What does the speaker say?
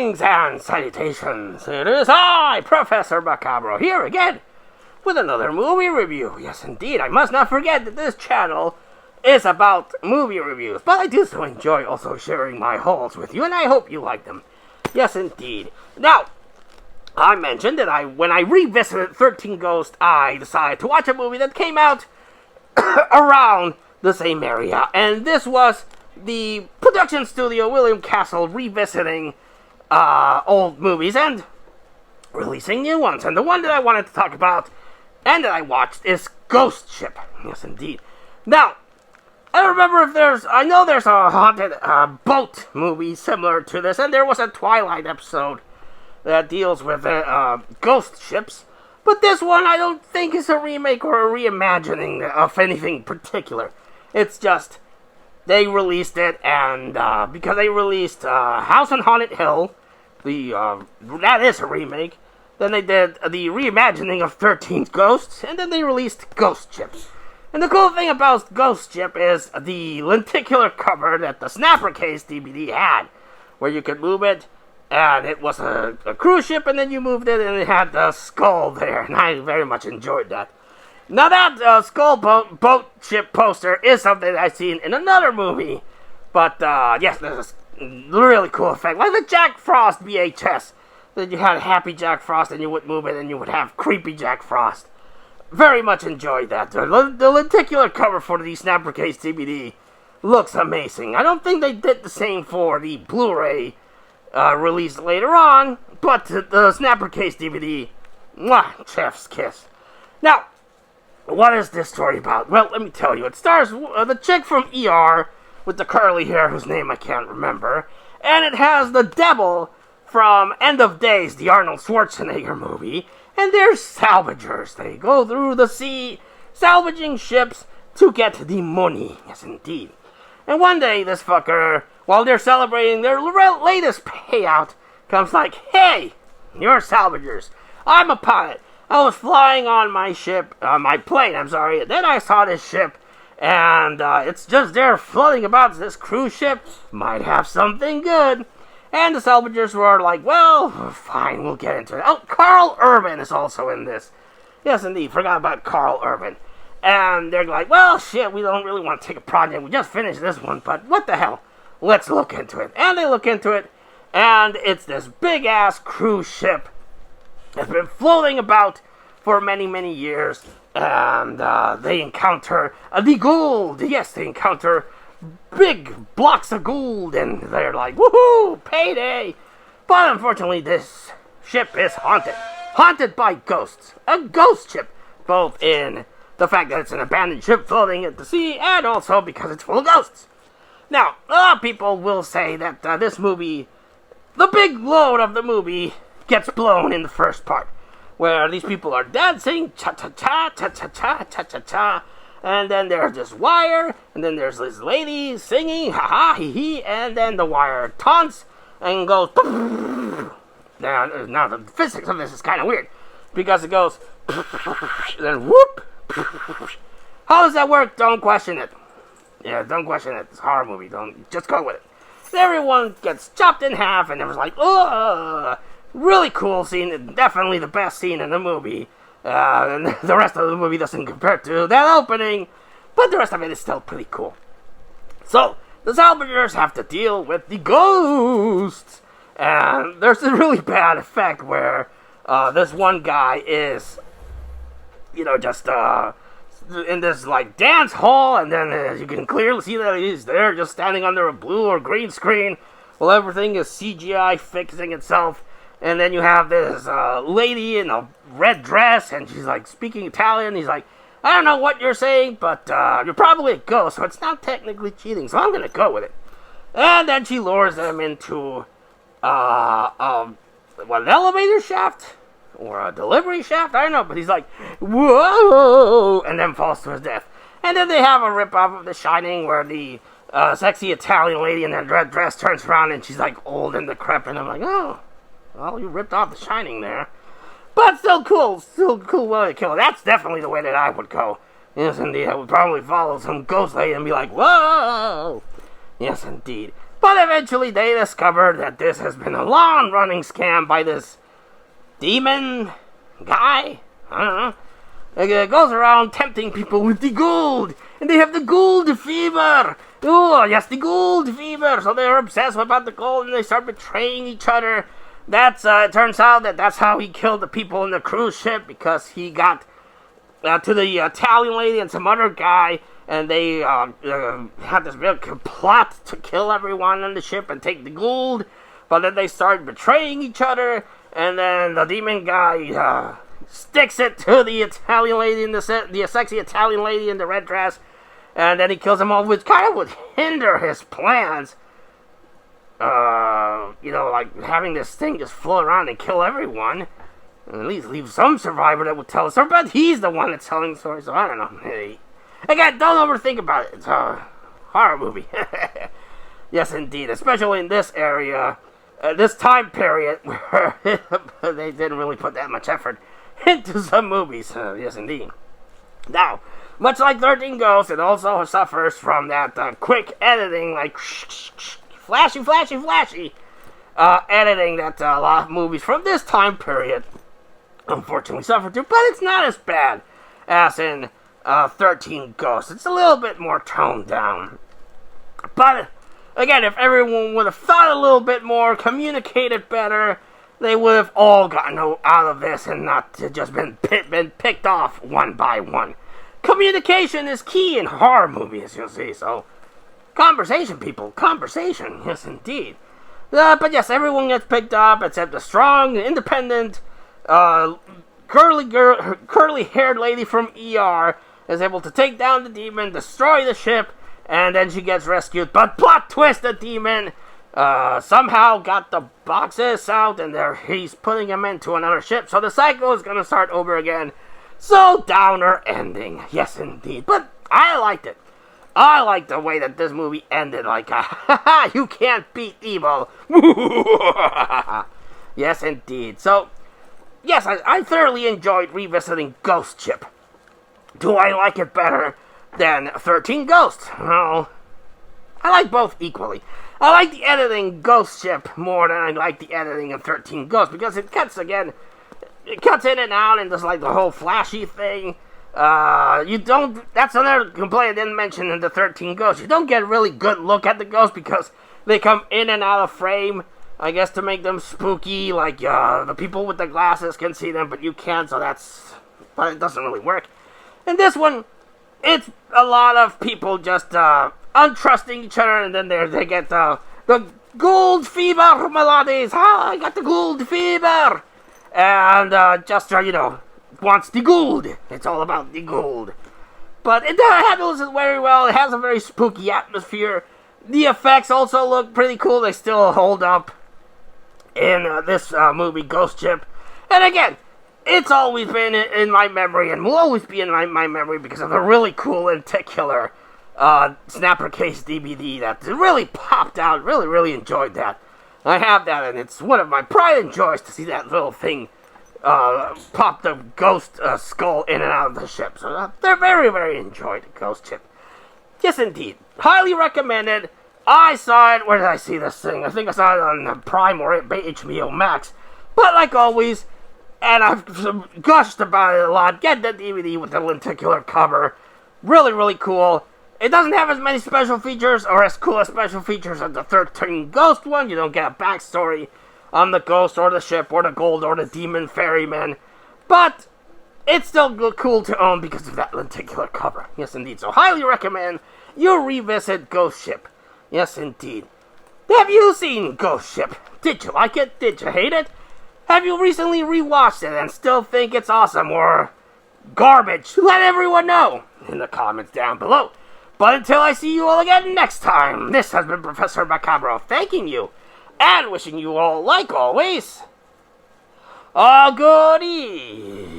Greetings and salutations. It is I, Professor Macabro, here again with another movie review. Yes, indeed, I must not forget that this channel is about movie reviews, but I do so enjoy also sharing my hauls with you, and I hope you like them. Yes, indeed. Now, I mentioned that when I revisited 13 Ghosts, I decided to watch a movie that came out around the same area, and this was the production studio William Castle revisiting old movies and releasing new ones. And the one that I wanted to talk about and that I watched is Ghost Ship. Yes, indeed. Now, I don't remember if I know there's a haunted boat movie similar to this, and there was a Twilight episode that deals with ghost ships. But this one I don't think is a remake or a reimagining of anything particular. It's just they released it, and because they released House on Haunted Hill, that is a remake. Then they did the reimagining of 13 Ghosts, and then they released Ghost Ship. And the cool thing about Ghost Ship is the lenticular cover that the Snapper Case DVD had, where you could move it, and it was a cruise ship, and then you moved it, and it had the skull there, and I very much enjoyed that. Now that skull boat ship poster is something that I've seen in another movie, but yes, there's a really cool effect, like the Jack Frost VHS, that you had Happy Jack Frost and you would move it and you would have Creepy Jack Frost. Very much enjoyed that. The lenticular cover for the Snapper Case DVD looks amazing. I don't think they did the same for the Blu-ray released later on, but the Snapper Case DVD, mwah, chef's kiss. Now, what is this story about? Well, let me tell you. It stars the chick from ER with the curly hair, whose name I can't remember. And it has the devil from End of Days, the Arnold Schwarzenegger movie. And they're salvagers. They go through the sea, salvaging ships to get the money. Yes, indeed. And one day, this fucker, while they're celebrating their latest payout, comes like, hey, you're salvagers. I'm a pilot. I was flying on my plane, and then I saw this ship, and it's just there floating about. This cruise ship might have something good. And the salvagers were like, well, fine, we'll get into it. Oh, Carl Urban is also in this. Yes, indeed, forgot about Carl Urban. And they're like, well, shit, we don't really want to take a project. We just finished this one, but what the hell? Let's look into it. And they look into it, and it's this big-ass cruise ship that's been floating about for many, many years, and they encounter the gold. Yes, they encounter big blocks of gold, and they're like, woohoo, payday. But unfortunately, this ship is haunted by ghosts. A ghost ship, both in the fact that it's an abandoned ship floating at the sea, and also because it's full of ghosts. Now, a lot of people will say that this movie, the big load of the movie, gets blown in the first part, where these people are dancing, cha-cha-cha, cha-cha-cha, cha-cha-cha, and then there's this wire, and then there's this lady singing, ha-ha, hee-hee, and then the wire taunts and goes, now the physics of this is kind of weird, because it goes, then whoop. How does that work? Don't question it. Yeah, don't question it. It's a horror movie. Just go with it. Everyone gets chopped in half, and it was like, ugh. Really cool scene, definitely the best scene in the movie. And the rest of the movie doesn't compare to that opening, but the rest of it is still pretty cool. So, the salvagers have to deal with the ghosts. And there's a really bad effect where this one guy is, just in this, dance hall, and then you can clearly see that he's there just standing under a blue or green screen while everything is CGI fixing itself. And then you have this lady in a red dress, and she's, speaking Italian. He's like, I don't know what you're saying, but you're probably a ghost, so it's not technically cheating, so I'm going to go with it. And then she lures them into, an elevator shaft? Or a delivery shaft? I don't know, but he's like, whoa, and then falls to his death. And then they have a rip-off of The Shining, where the sexy Italian lady in that red dress turns around, and she's, old and decrepit, and I'm like, oh. Well, you ripped off The Shining there. But still cool way to kill it. That's definitely the way that I would go. Yes, indeed. I would probably follow some ghost lady and be like, whoa! Yes, indeed. But eventually they discover that this has been a long-running scam by this demon guy. I don't know. It goes around tempting people with the gold. And they have the gold fever. Oh, yes, the gold fever. So they're obsessed about the gold and they start betraying each other. It turns out that's how he killed the people in the cruise ship, because he got to the Italian lady and some other guy, and they had this real plot to kill everyone on the ship and take the gold. But then they start betraying each other, and then the demon guy sticks it to the Italian lady, the sexy Italian lady in the red dress, and then he kills them all, which kind of would hinder his plans. Like having this thing just float around and kill everyone, and at least leave some survivor that would tell a story. But he's the one that's telling the story, so I don't know. Hey. Again, don't overthink about it. It's a horror movie. Yes, indeed. Especially in this area, this time period, where they didn't really put that much effort into some movies. Yes, indeed. Now, much like 13 Ghosts, it also suffers from that quick editing, like flashy editing that a lot of movies from this time period unfortunately suffer to. But it's not as bad as in 13 Ghosts. It's a little bit more toned down. But again, if everyone would have thought a little bit more, communicated better, they would have all gotten out of this and not just been picked off one by one. Communication is key in horror movies, you'll see. So, conversation, people. Conversation. Yes, indeed. But yes, everyone gets picked up except the strong, independent, curly-haired lady from ER is able to take down the demon, destroy the ship, and then she gets rescued. But plot twist, the demon somehow got the boxes out, and he's putting them into another ship. So the cycle is going to start over again. So downer ending. Yes, indeed. But I liked it. I like the way that this movie ended, like, you can't beat evil. Yes, indeed. So, yes, I thoroughly enjoyed revisiting Ghost Ship. Do I like it better than 13 Ghosts? Well, I like both equally. I like the editing Ghost Ship more than I like the editing of 13 Ghosts, because it cuts in and out and does like the whole flashy thing. That's another complaint I didn't mention in the 13 Ghosts. You don't get a really good look at the ghosts because they come in and out of frame, I guess, to make them spooky. Like, the people with the glasses can see them, but you can't, but it doesn't really work. In this one, it's a lot of people just, untrusting each other, and then they get, the gold fever, my laddies. I got the gold fever. And, wants the gold. It's all about the gold. But it handles it very well. It has a very spooky atmosphere. The effects also look pretty cool. They still hold up in this movie, Ghost Ship. And again, it's always been in my memory and will always be in my memory because of the really cool lenticular snapper case DVD that really popped out. Really, really enjoyed that. I have that, and it's one of my pride and joys to see that little thing pop the ghost skull in and out of the ship. So they're very, very enjoyed, Ghost Ship. Yes, indeed. Highly recommended. I saw it. Where did I see this thing? I think I saw it on Prime or HBO Max. But like always, and I've gushed about it a lot, get the DVD with the lenticular cover. Really, really cool. It doesn't have as many special features or as cool as special features as the 13 Ghost one. You don't get a backstory on the ghost or the ship or the gold or the demon ferryman. But it's still cool to own because of that lenticular cover. Yes, indeed. So highly recommend you revisit Ghost Ship. Yes, indeed. Have you seen Ghost Ship? Did you like it? Did you hate it? Have you recently rewatched it and still think it's awesome or garbage? Let everyone know in the comments down below. But until I see you all again next time, this has been Professor Macabro thanking you and wishing you all, like always, a good evening.